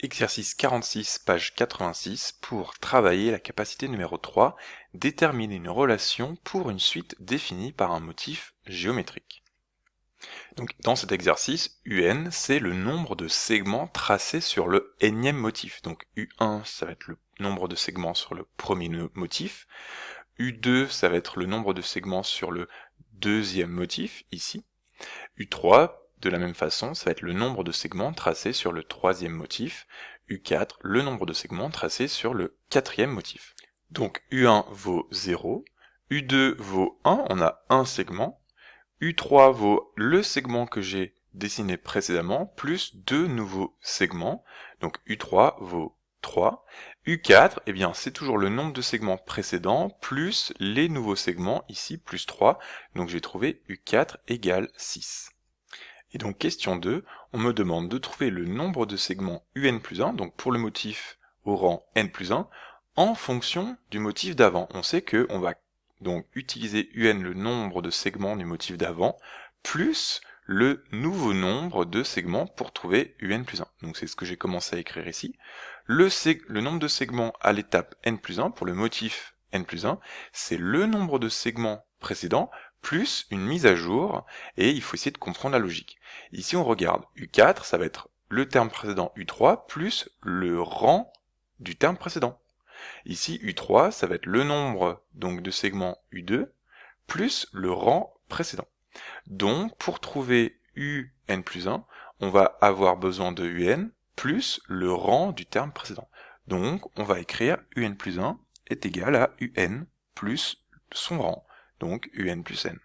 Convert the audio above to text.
Exercice 46, page 86, pour travailler la capacité numéro 3, déterminer une relation pour une suite définie par un motif géométrique. Donc, dans cet exercice, UN, c'est le nombre de segments tracés sur le nème motif. Donc U1, ça va être le nombre de segments sur le premier motif. U2, ça va être le nombre de segments sur le deuxième motif, ici. U3, de la même façon, ça va être le nombre de segments tracés sur le troisième motif. U4, le nombre de segments tracés sur le quatrième motif. Donc U1 vaut 0, U2 vaut 1, on a un segment, U3 vaut le segment que j'ai dessiné précédemment, plus deux nouveaux segments, donc U3 vaut 3. U4, eh bien, c'est toujours le nombre de segments précédents, plus les nouveaux segments, ici, plus 3, donc j'ai trouvé U4 égale 6. Et donc question 2, on me demande de trouver le nombre de segments UN plus 1, donc pour le motif au rang N plus 1, en fonction du motif d'avant. On sait qu'on va donc utiliser UN, le nombre de segments du motif d'avant, plus le nouveau nombre de segments pour trouver UN plus 1. Donc c'est ce que j'ai commencé à écrire ici. Le nombre de segments à l'étape N plus 1, pour le motif N plus 1, c'est le nombre de segments précédents plus une mise à jour, et il faut essayer de comprendre la logique. Ici on regarde U4, ça va être le terme précédent U3 plus le rang du terme précédent. Ici U3, ça va être le nombre donc de segments U2 plus le rang précédent. Donc pour trouver UN plus 1, on va avoir besoin de UN plus le rang du terme précédent. Donc on va écrire UN plus 1 est égal à UN plus son rang, donc UN plus N.